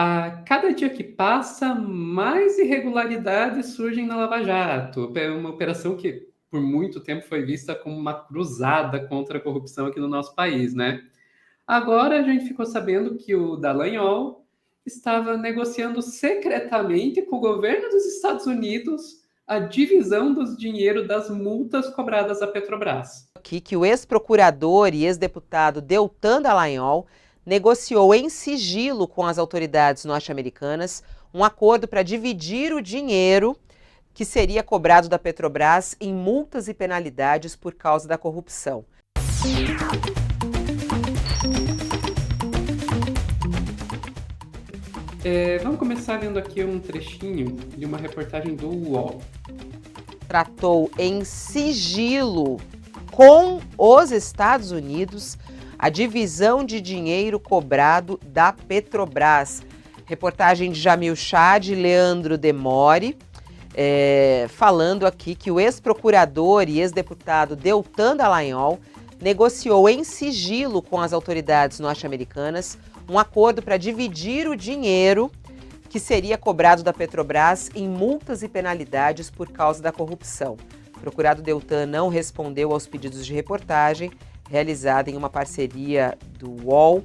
A cada dia que passa, mais irregularidades surgem na Lava Jato. É uma operação que, por muito tempo, foi vista como uma cruzada contra a corrupção aqui no nosso país, né? Agora a gente ficou sabendo que o Dallagnol estava negociando secretamente com o governo dos Estados Unidos a divisão dos dinheiro das multas cobradas à Petrobras. Aqui que o ex-procurador e ex-deputado Deltan Dallagnol negociou em sigilo com as autoridades norte-americanas um acordo para dividir o dinheiro que seria cobrado da Petrobras em multas e penalidades por causa da corrupção. Vamos começar lendo aqui um trechinho de uma reportagem do UOL. Tratou em sigilo com os Estados Unidos a divisão de dinheiro cobrado da Petrobras. Reportagem de Jamil Chad e Leandro Demore, falando aqui que o ex-procurador e ex-deputado Deltan Dallagnol negociou em sigilo com as autoridades norte-americanas um acordo para dividir o dinheiro que seria cobrado da Petrobras em multas e penalidades por causa da corrupção. O procurado Deltan não respondeu aos pedidos de reportagem realizada em uma parceria do UOL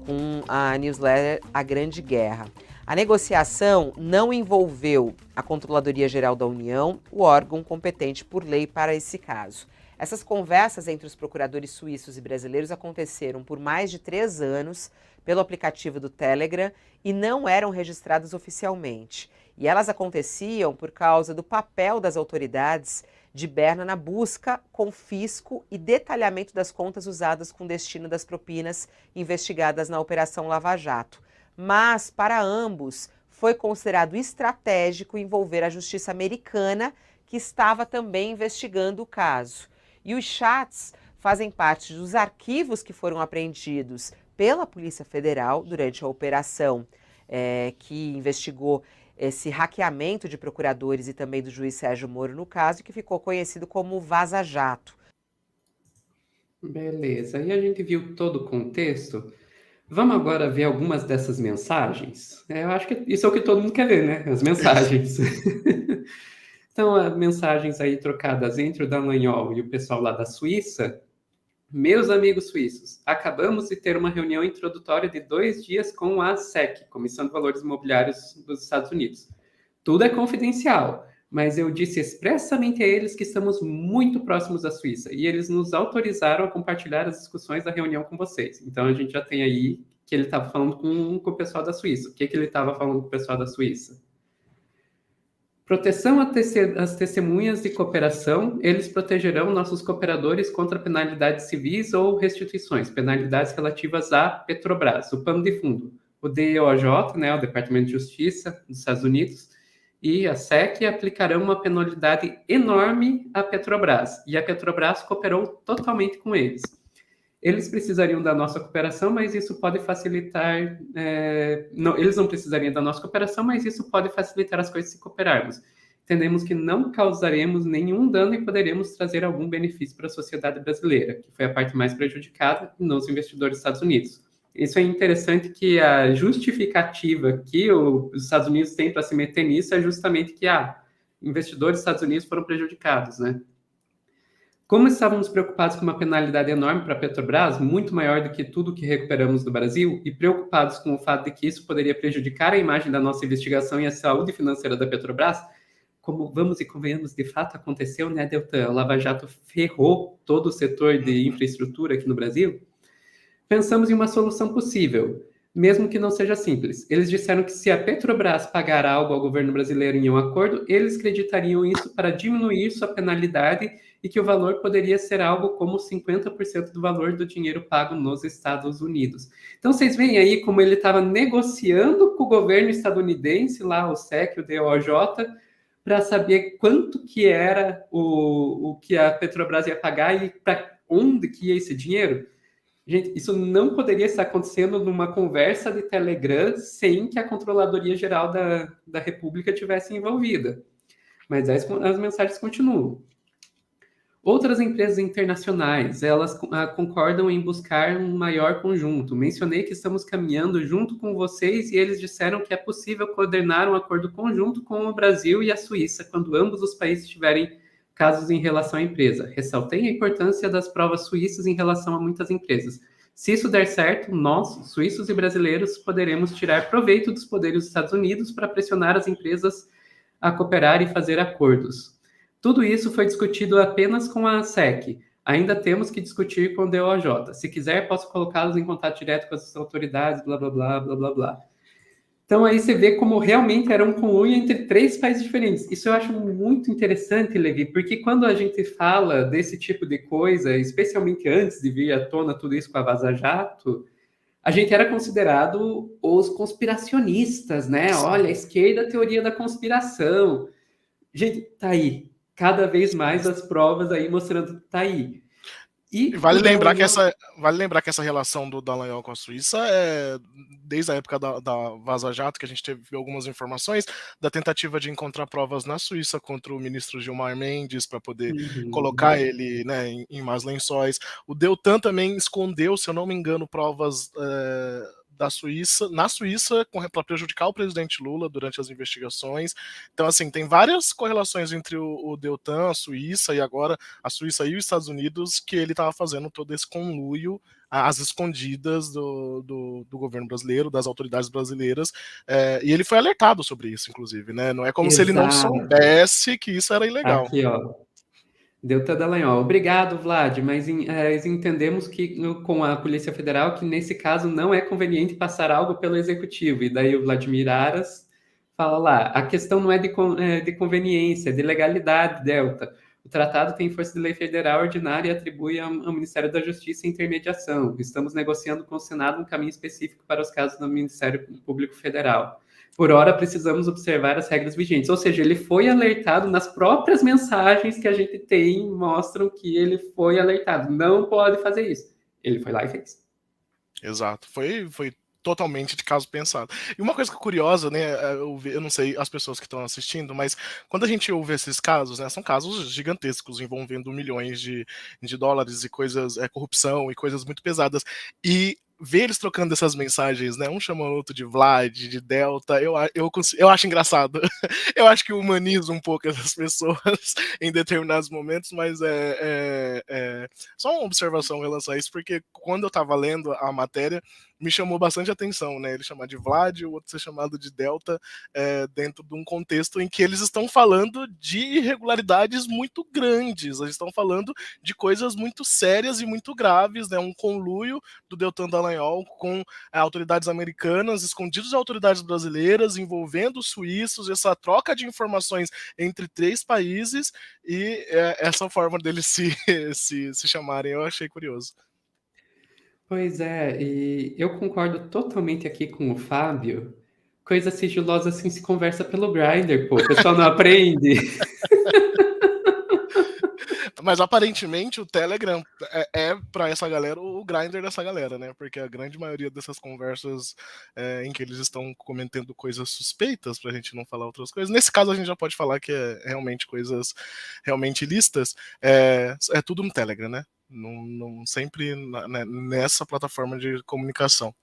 com a newsletter A Grande Guerra. A negociação não envolveu a Controladoria Geral da União, o órgão competente por lei para esse caso. Essas conversas entre os procuradores suíços e brasileiros aconteceram por mais de 3 anos pelo aplicativo do Telegram e não eram registradas oficialmente. E elas aconteciam por causa do papel das autoridades de Berna na busca, confisco e detalhamento das contas usadas com destino das propinas investigadas na Operação Lava Jato. Mas, para ambos, foi considerado estratégico envolver a justiça americana, que estava também investigando o caso. E os chats fazem parte dos arquivos que foram apreendidos pela Polícia Federal durante a operação que investigou esse hackeamento de procuradores e também do juiz Sérgio Moro no caso, que ficou conhecido como Vaza Jato. Beleza, e a gente viu todo o contexto. Vamos agora ver algumas dessas mensagens? Eu acho que isso é o que todo mundo quer ver, né? As mensagens. Então, as mensagens aí trocadas entre o Dallagnol e o pessoal lá da Suíça. Meus amigos suíços, acabamos de ter uma reunião introdutória de 2 dias com a SEC, Comissão de Valores Imobiliários dos Estados Unidos. Tudo é confidencial, mas eu disse expressamente a eles que estamos muito próximos da Suíça e eles nos autorizaram a compartilhar as discussões da reunião com vocês. Então a gente já tem aí que ele estava falando com o pessoal da Suíça. O que ele estava falando com o pessoal da Suíça? Proteção às testemunhas de cooperação, eles protegerão nossos cooperadores contra penalidades civis ou restituições, penalidades relativas à Petrobras, o pano de fundo. O DOJ, né, o Departamento de Justiça dos Estados Unidos, e a SEC aplicarão uma penalidade enorme à Petrobras, e a Petrobras cooperou totalmente com eles. Eles precisariam da nossa cooperação, mas isso pode facilitar. Eles não precisariam da nossa cooperação, mas isso pode facilitar as coisas se cooperarmos. Entendemos que não causaremos nenhum dano e poderemos trazer algum benefício para a sociedade brasileira, que foi a parte mais prejudicada, e não os investidores dos Estados Unidos. Isso é interessante que a justificativa que os Estados Unidos têm para se meter nisso é justamente que investidores dos Estados Unidos foram prejudicados, né? Como estávamos preocupados com uma penalidade enorme para a Petrobras, muito maior do que tudo que recuperamos do Brasil, e preocupados com o fato de que isso poderia prejudicar a imagem da nossa investigação e a saúde financeira da Petrobras, como vamos e convenhamos, de fato aconteceu, né, Deltan? O Lava Jato ferrou todo o setor de infraestrutura aqui no Brasil. Pensamos em uma solução possível, mesmo que não seja simples. Eles disseram que se a Petrobras pagar algo ao governo brasileiro em um acordo, eles creditariam isso para diminuir sua penalidade e que o valor poderia ser algo como 50% do valor do dinheiro pago nos Estados Unidos. Então, vocês veem aí como ele estava negociando com o governo estadunidense, lá o SEC, o DOJ, para saber quanto que era o que a Petrobras ia pagar e para onde que ia esse dinheiro. Gente, isso não poderia estar acontecendo numa conversa de Telegram sem que a Controladoria Geral da República tivesse envolvida. Mas as mensagens continuam. Outras empresas internacionais, elas concordam em buscar um maior conjunto. Mencionei que estamos caminhando junto com vocês e eles disseram que é possível coordenar um acordo conjunto com o Brasil e a Suíça quando ambos os países tiverem casos em relação à empresa. Ressaltei a importância das provas suíças em relação a muitas empresas. Se isso der certo, nós, suíços e brasileiros, poderemos tirar proveito dos poderes dos Estados Unidos para pressionar as empresas a cooperar e fazer acordos. Tudo isso foi discutido apenas com a SEC. Ainda temos que discutir com o DOJ. Se quiser, posso colocá-los em contato direto com as autoridades, blá, blá, blá, blá, blá, blá. Então, aí você vê como realmente era um conluio entre 3 países diferentes. Isso eu acho muito interessante, Levi, porque quando a gente fala desse tipo de coisa, especialmente antes de vir à tona tudo isso com a Vaza Jato, a gente era considerado os conspiracionistas, né? Olha, a esquerda, a teoria da conspiração. Gente, tá aí. Cada vez mais as provas aí mostrando que tá aí. E vale lembrar que essa relação do Dallagnol com a Suíça é desde a época da Vaza Jato, que a gente teve algumas informações da tentativa de encontrar provas na Suíça contra o ministro Gilmar Mendes para poder colocar ele, né, em mais lençóis. O Deltan também escondeu, se eu não me engano, provas na Suíça para prejudicar o presidente Lula durante as investigações. Então, assim, tem várias correlações entre o Deltan, a Suíça e agora a Suíça e os Estados Unidos, que ele estava fazendo todo esse conluio às escondidas do governo brasileiro, das autoridades brasileiras, e ele foi alertado sobre isso, inclusive, né? Não é como se ele não soubesse que isso era ilegal. Aqui, ó. Deltan Dallagnol. Obrigado, Vlad, mas entendemos que com a Polícia Federal que nesse caso não é conveniente passar algo pelo Executivo. E daí o Vladimir Aras fala lá, a questão não é de conveniência, é de legalidade, Delta. O tratado tem força de lei federal ordinária e atribui ao Ministério da Justiça a intermediação. Estamos negociando com o Senado um caminho específico para os casos do Ministério Público Federal. Por hora, precisamos observar as regras vigentes. Ou seja, ele foi alertado nas próprias mensagens que a gente tem, mostram que ele foi alertado. Não pode fazer isso. Ele foi lá e fez. Exato. Foi totalmente de caso pensado. E uma coisa curiosa, né, eu não sei as pessoas que estão assistindo, mas quando a gente ouve esses casos, né, são casos gigantescos envolvendo milhões de dólares e coisas, corrupção e coisas muito pesadas. E ver eles trocando essas mensagens, né? Um chama o outro de Vlad, de Delta, eu acho engraçado. Eu acho que humaniza um pouco essas pessoas em determinados momentos, mas só uma observação em relação a isso, porque quando eu estava lendo a matéria, me chamou bastante atenção, né? Ele chamar de Vlad, o outro ser chamado de Delta, dentro de um contexto em que eles estão falando de irregularidades muito grandes, eles estão falando de coisas muito sérias e muito graves, né? Um conluio do Deltan Dallagnol com autoridades americanas, escondidos de autoridades brasileiras, envolvendo os suíços, essa troca de informações entre 3 países e essa forma deles se chamarem, eu achei curioso. Pois é, e eu concordo totalmente aqui com o Fábio. Coisa sigilosa assim se conversa pelo Grindr, pô. O pessoal não aprende. Mas aparentemente o Telegram é para essa galera o Grindr dessa galera, né? Porque a grande maioria dessas conversas em que eles estão comentando coisas suspeitas, pra gente não falar outras coisas, nesse caso a gente já pode falar que é realmente coisas realmente ilícitas, é tudo no Telegram, né? Não sempre nessa plataforma de comunicação.